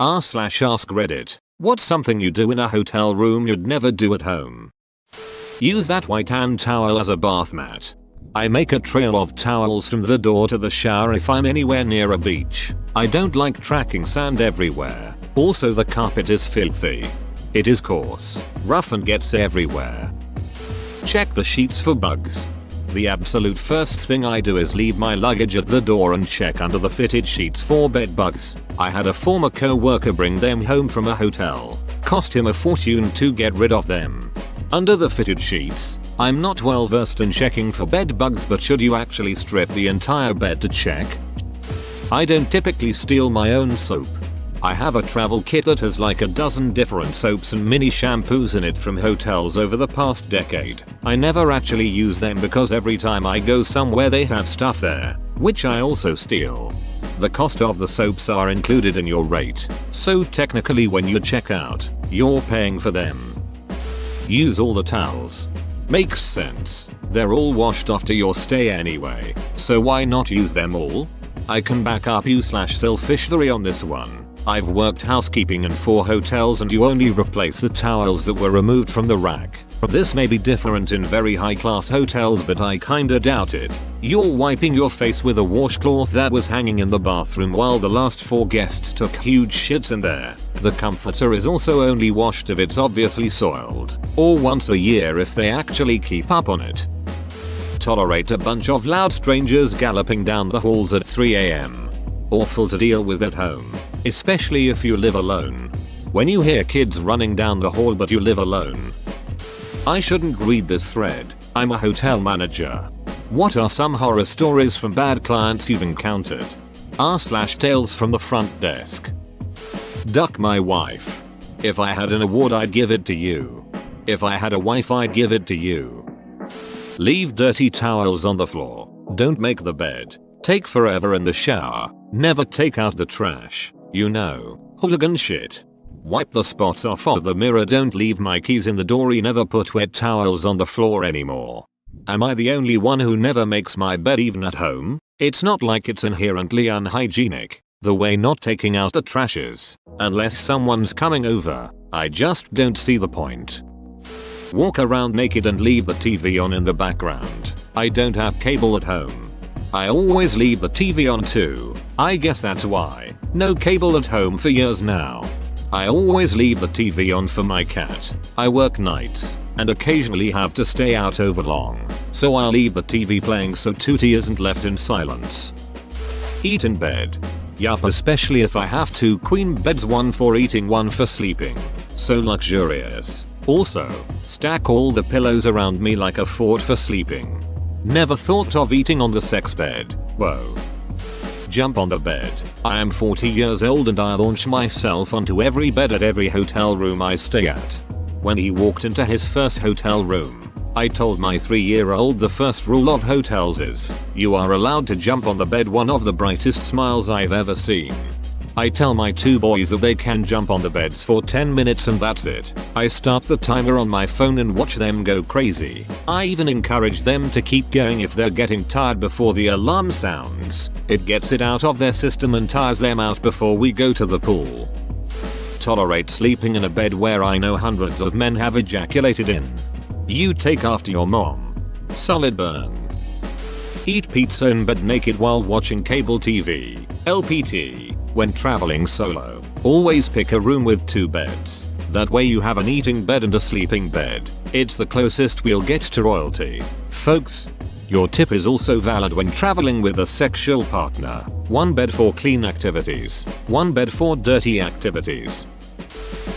r/ask Reddit. What's something you do in a hotel room you'd never do at home? Use that white hand towel as a bath mat. I make a trail of towels from the door to the shower if I'm anywhere near a beach. I don't like tracking sand everywhere. Also, the carpet is filthy. It is coarse, rough, and gets everywhere. Check the sheets for bugs. The absolute first thing I do is leave my luggage at the door and check under the fitted sheets for bed bugs. I had a former co-worker bring them home from a hotel. Cost him a fortune to get rid of them. Under the fitted sheets, I'm not well versed in checking for bed bugs, but should you actually strip the entire bed to check? I don't typically steal my own soap. I have a travel kit that has like a dozen different soaps and mini shampoos in it from hotels over the past decade. I never actually use them because every time I go somewhere they have stuff there, which I also steal. The cost of the soaps are included in your rate, so technically when you check out, you're paying for them. Use all the towels. Makes sense. They're all washed after your stay anyway, so why not use them all? I can back up you/selfish theory on this one. I've worked housekeeping in 4 hotels and you only replace the towels that were removed from the rack. This may be different in very high class hotels, but I kinda doubt it. You're wiping your face with a washcloth that was hanging in the bathroom while the last 4 guests took huge shits in there. The comforter is also only washed if it's obviously soiled, or once a year if they actually keep up on it. Tolerate a bunch of loud strangers galloping down the halls at 3 AM. Awful to deal with at home, especially if you live alone. When you hear kids running down the hall but you live alone. I shouldn't read this thread. I'm a hotel manager. What are some horror stories from bad clients you've encountered? r/tales from the front desk. Duck my wife. If I had an award I'd give it to you. If I had a wife I'd give it to you. Leave dirty towels on the floor. Don't make the bed. Take forever in the shower. Never take out the trash. You know, hooligan shit. Wipe the spots off of the mirror. Don't leave my keys in the door. You never put wet towels on the floor anymore. Am I the only one who never makes my bed even at home? It's not like it's inherently unhygienic, the way not taking out the trash is, unless someone's coming over. I just don't see the point. Walk around naked and leave the TV on in the background. I don't have cable at home. I always leave the TV on too. I guess that's why. No cable at home for years now. I always leave the TV on for my cat. I work nights and occasionally have to stay out overlong, so I'll leave the TV playing so Tootie isn't left in silence. Eat in bed. Yup, especially if I have 2 queen beds, one for eating, one for sleeping. So luxurious. Also, stack all the pillows around me like a fort for sleeping. Never thought of eating on the sex bed. Whoa. Jump on the bed. I am 40 years old and I launch myself onto every bed at every hotel room I stay at. When he walked into his first hotel room, I told my 3-year-old the first rule of hotels is, you are allowed to jump on the bed. One of the brightest smiles I've ever seen. I tell my 2 boys that they can jump on the beds for 10 minutes and that's it. I start the timer on my phone and watch them go crazy. I even encourage them to keep going if they're getting tired before the alarm sounds. It gets it out of their system and tires them out before we go to the pool. Tolerate sleeping in a bed where I know hundreds of men have ejaculated in. You take after your mom. Solid burn. Eat pizza in bed naked while watching cable TV. LPT. When traveling solo, always pick a room with 2 beds. That way you have an eating bed and a sleeping bed. It's the closest we'll get to royalty. Folks, your tip is also valid when traveling with a sexual partner. 1 bed for clean activities, 1 bed for dirty activities.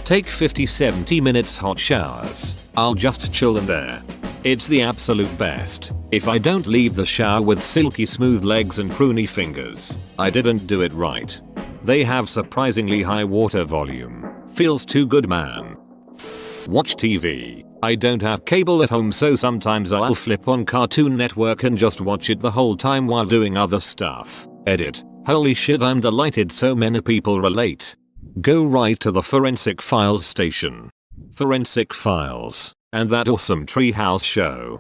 Take 50-70 minutes hot showers. I'll just chill in there. It's the absolute best. If I don't leave the shower with silky smooth legs and pruny fingers, I didn't do it right. They have surprisingly high water volume. Feels too good, man. Watch TV. I don't have cable at home, so sometimes I'll flip on Cartoon Network and just watch it the whole time while doing other stuff. Edit. Holy shit, I'm delighted so many people relate. Go right to the Forensic Files station. Forensic Files. And that awesome treehouse show.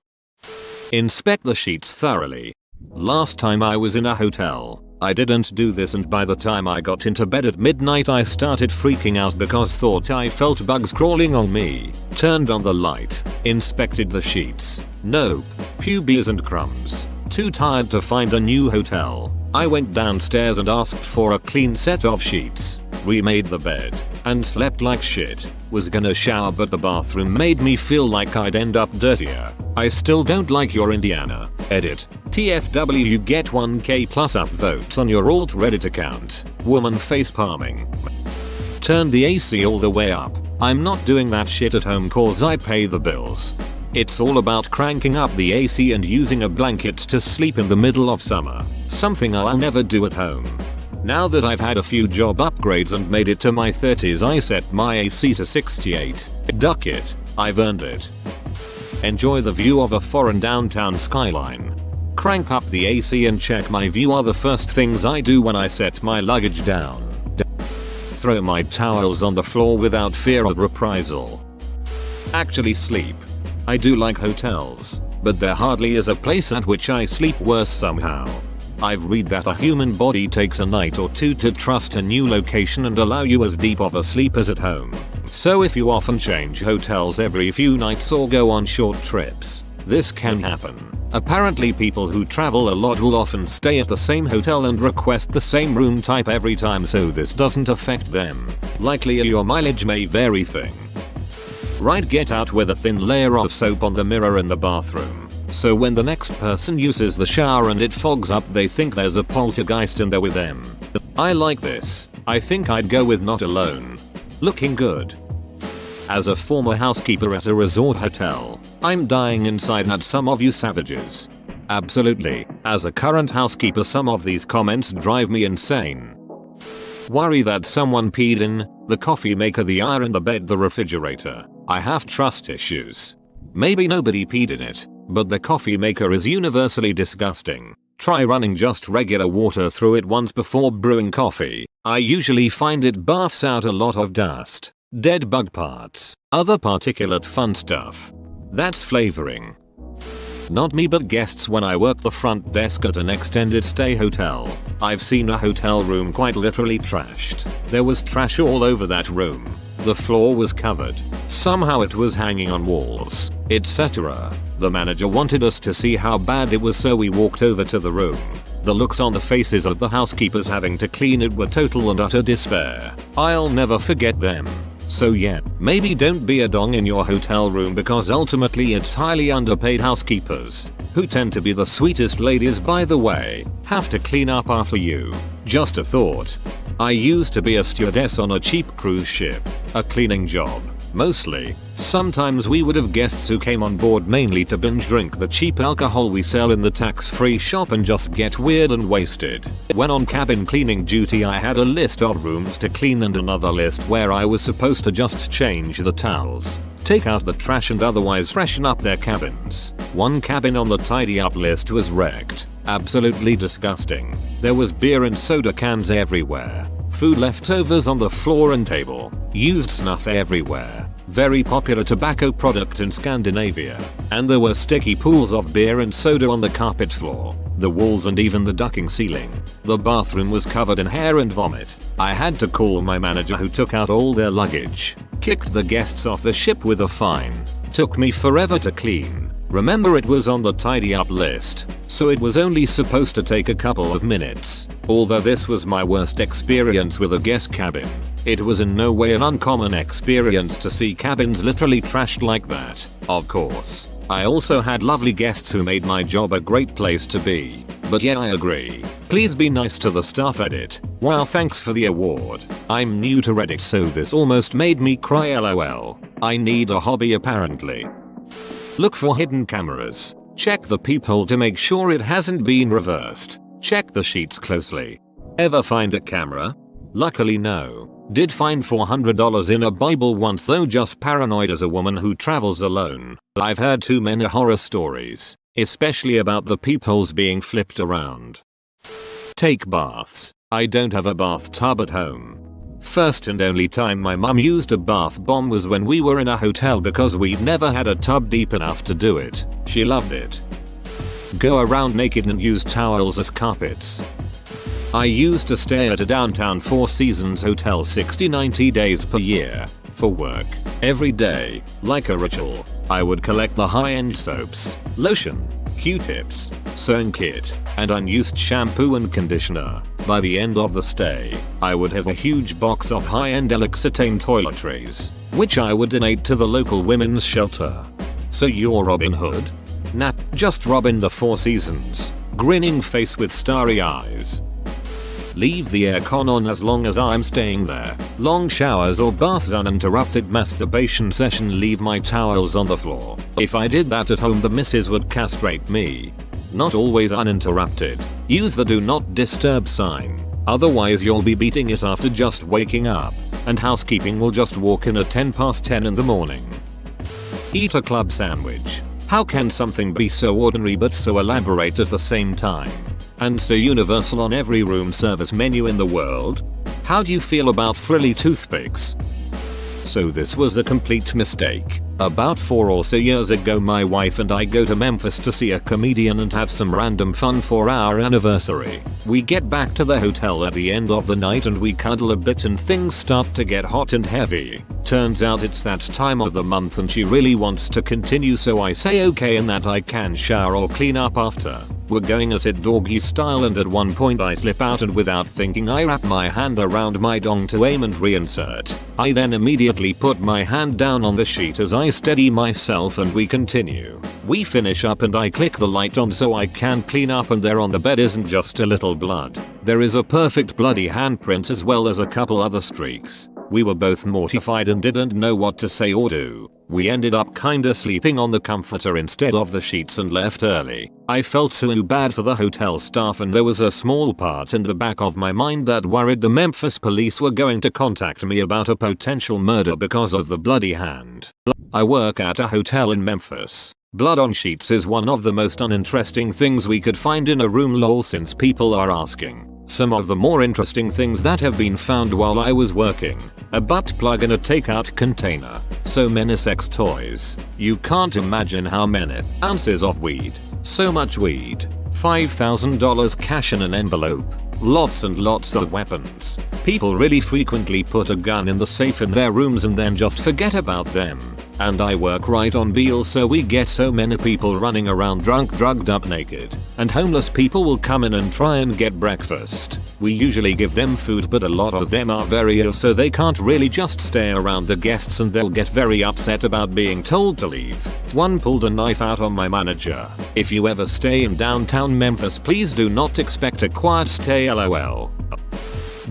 Inspect the sheets thoroughly. Last time I was in a hotel, I didn't do this, and by the time I got into bed at midnight I started freaking out because thought I felt bugs crawling on me. Turned on the light, inspected the sheets. Nope. Pubes and crumbs. Too tired to find a new hotel. I went downstairs and asked for a clean set of sheets. Remade the bed. And slept like shit. Was gonna shower but the bathroom made me feel like I'd end up dirtier. I still don't like your Indiana. Edit. TFW, you get 1k plus upvotes on your alt Reddit account. Woman face palming. Turn the AC all the way up. I'm not doing that shit at home cause I pay the bills. It's all about cranking up the AC and using a blanket to sleep in the middle of summer. Something I'll never do at home. Now that I've had a few job upgrades and made it to my 30s, I set my AC to 68. Duck it. I've earned it. Enjoy the view of a foreign downtown skyline. Crank up the AC and check my view are the first things I do when I set my luggage down. Throw my towels on the floor without fear of reprisal. Actually sleep. I do like hotels, but there hardly is a place at which I sleep worse somehow. I've read that a human body takes a night or two to trust a new location and allow you as deep of a sleep as at home. So if you often change hotels every few nights or go on short trips, this can happen. Apparently people who travel a lot will often stay at the same hotel and request the same room type every time, so this doesn't affect them. Likely your mileage may vary thing. Right, get out with a thin layer of soap on the mirror in the bathroom. So when the next person uses the shower and it fogs up, they think there's a poltergeist in there with them. I like this. I think I'd go with not alone. Looking good. As a former housekeeper at a resort hotel, I'm dying inside at some of you savages. Absolutely. As a current housekeeper, some of these comments drive me insane. Worry that someone peed in the coffee maker, the iron, the bed, the refrigerator. I have trust issues. Maybe nobody peed in it, but the coffee maker is universally disgusting. Try running just regular water through it once before brewing coffee. I usually find it baths out a lot of dust, dead bug parts, other particulate fun stuff. That's flavoring. Not me, but guests when I work the front desk at an extended stay hotel. I've seen a hotel room quite literally trashed. There was trash all over that room. The floor was covered. Somehow it was hanging on walls, etc. The manager wanted us to see how bad it was, so we walked over to the room. The looks on the faces of the housekeepers having to clean it were total and utter despair. I'll never forget them. So yeah, maybe don't be a dong in your hotel room, because ultimately it's highly underpaid housekeepers, who tend to be the sweetest ladies by the way, have to clean up after you. Just a thought. I used to be a stewardess on a cheap cruise ship. A cleaning job. Mostly. Sometimes we would have guests who came on board mainly to binge drink the cheap alcohol we sell in the tax-free shop and just get weird and wasted. When on cabin cleaning duty, I had a list of rooms to clean and another list where I was supposed to just change the towels, take out the trash and otherwise freshen up their cabins. One cabin on the tidy up list was wrecked. Absolutely disgusting. There was beer and soda cans everywhere. Food leftovers on the floor and table. Used snuff everywhere. Very popular tobacco product in Scandinavia. And there were sticky pools of beer and soda on the carpet floor, the walls and even the ducting ceiling. The bathroom was covered in hair and vomit. I had to call my manager, who took out all their luggage, kicked the guests off the ship with a fine. Took me forever to clean. Remember, it was on the tidy up list, so it was only supposed to take a couple of minutes. Although this was my worst experience with a guest cabin, it was in no way an uncommon experience to see cabins literally trashed like that. Of course, I also had lovely guests who made my job a great place to be. But yeah, I agree. Please be nice to the staff. Edit. Wow, thanks for the award. I'm new to Reddit, so this almost made me cry, lol. I need a hobby apparently. Look for hidden cameras. Check the peephole to make sure it hasn't been reversed. Check the sheets closely. Ever find a camera? Luckily no. Did find $400 in a Bible once though, just paranoid as a woman who travels alone. I've heard too many horror stories, especially about the peepholes being flipped around. Take baths. I don't have a bathtub at home. First and only time my mum used a bath bomb was when we were in a hotel because we'd never had a tub deep enough to do it. She loved it. Go around naked and use towels as carpets. I used to stay at a downtown Four Seasons hotel 60-90 days per year. For work. Every day, like a ritual, I would collect the high-end soaps, lotion, Q-tips, sewing kit, and unused shampoo and conditioner. By the end of the stay, I would have a huge box of high-end L'Occitane toiletries, which I would donate to the local women's shelter. So you're Robin Hood? Nah, just Robin the Four Seasons. Grinning face with starry eyes. Leave the aircon on as long as I'm staying there. Long showers or baths, uninterrupted masturbation session, leave my towels on the floor. If I did that at home, the missus would castrate me. Not always uninterrupted. Use the do not disturb sign. Otherwise you'll be beating it after just waking up. And housekeeping will just walk in at 10 in the morning. Eat a club sandwich. How can something be so ordinary but so elaborate at the same time? And so universal on every room service menu in the world? How do you feel about frilly toothpicks? So this was a complete mistake. About 4 or so years ago, my wife and I go to Memphis to see a comedian and have some random fun for our anniversary. We get back to the hotel at the end of the night and we cuddle a bit and things start to get hot and heavy. Turns out it's that time of the month and she really wants to continue, so I say okay and that I can shower or clean up after. We're going at it doggy style and at one point I slip out and without thinking I wrap my hand around my dong to aim and reinsert. I then immediately put my hand down on the sheet as I steady myself and we continue. We finish up and I click the light on so I can clean up, and there on the bed isn't just a little blood. There is a perfect bloody handprint as well as a couple other streaks. We were both mortified and didn't know what to say or do. We ended up kinda sleeping on the comforter instead of the sheets and left early. I felt so bad for the hotel staff, and there was a small part in the back of my mind that worried the Memphis police were going to contact me about a potential murder because of the bloody hand. I work at a hotel in Memphis. Blood on sheets is one of the most uninteresting things we could find in a room, lol, since people are asking. Some of the more interesting things that have been found while I was working: a butt plug in a takeout container, so many sex toys, you can't imagine how many ounces of weed, so much weed, $5,000 cash in an envelope, lots and lots of weapons. People really frequently put a gun in the safe in their rooms and then just forget about them. And I work right on Beale, so we get so many people running around drunk, drugged up, naked, and homeless people will come in and try and get breakfast. We usually give them food, but a lot of them are very ill, so they can't really just stay around the guests and they'll get very upset about being told to leave. One pulled a knife out on my manager. If you ever stay in downtown Memphis, please do not expect a quiet stay, lol.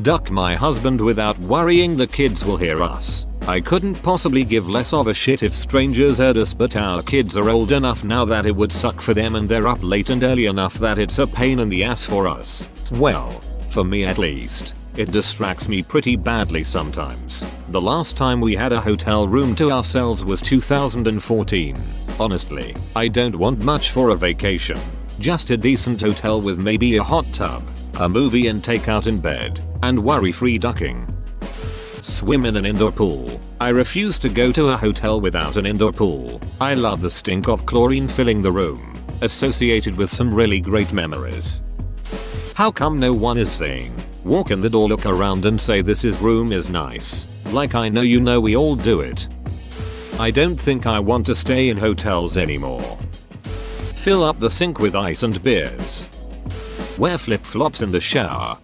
Duck my husband without worrying the kids will hear us. I couldn't possibly give less of a shit if strangers heard us, but our kids are old enough now that it would suck for them, and they're up late and early enough that it's a pain in the ass for us. Well, for me at least. It distracts me pretty badly sometimes. The last time we had a hotel room to ourselves was 2014. Honestly, I don't want much for a vacation. Just a decent hotel with maybe a hot tub, a movie and takeout in bed, and worry-free ducking. Swim in an indoor pool. I refuse to go to a hotel without an indoor pool. I love the stink of chlorine filling the room, associated with some really great memories. How come no one is saying, walk in the door, look around and say this room is nice? Like I know you know we all do it. I don't think I want to stay in hotels anymore. Fill up the sink with ice and beers. Wear flip-flops in the shower.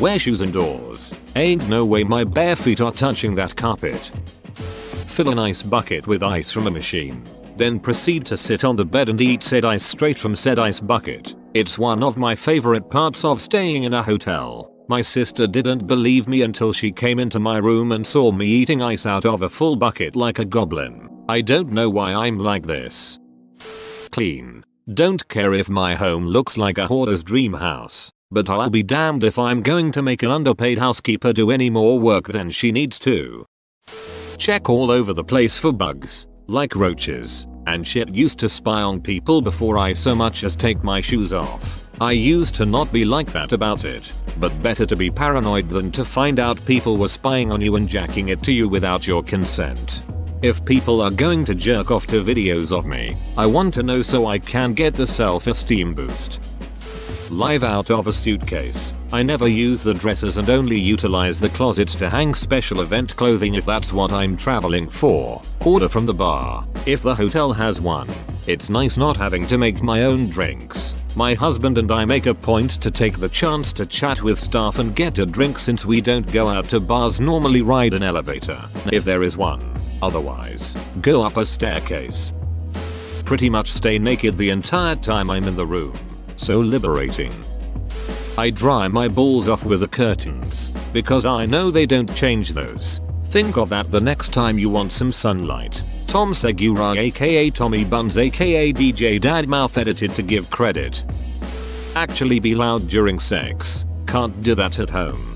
Wear shoes indoors. Ain't no way my bare feet are touching that carpet. Fill an ice bucket with ice from a machine. Then proceed to sit on the bed and eat said ice straight from said ice bucket. It's one of my favorite parts of staying in a hotel. My sister didn't believe me until she came into my room and saw me eating ice out of a full bucket like a goblin. I don't know why I'm like this. Clean. Don't care if my home looks like a hoarder's dream house. But I'll be damned if I'm going to make an underpaid housekeeper do any more work than she needs to. Check all over the place for bugs, like roaches, and shit. Used to spy on people before I so much as take my shoes off. I used to not be like that about it, but better to be paranoid than to find out people were spying on you and jacking it to you without your consent. If people are going to jerk off to videos of me, I want to know so I can get the self-esteem boost. Live out of a suitcase. I never use the dressers and only utilize the closets to hang special event clothing if that's what I'm traveling for. Order from the bar, if the hotel has one. It's nice not having to make my own drinks. My husband and I make a point to take the chance to chat with staff and get a drink since we don't go out to bars, normally ride an elevator, if there is one. Otherwise, go up a staircase. Pretty much stay naked the entire time I'm in the room. So liberating. I dry my balls off with the curtains, because I know they don't change those. Think of that the next time you want some sunlight. Tom Segura aka Tommy Buns aka DJ Dadmouth edited to give credit. Actually be loud during sex. Can't do that at home.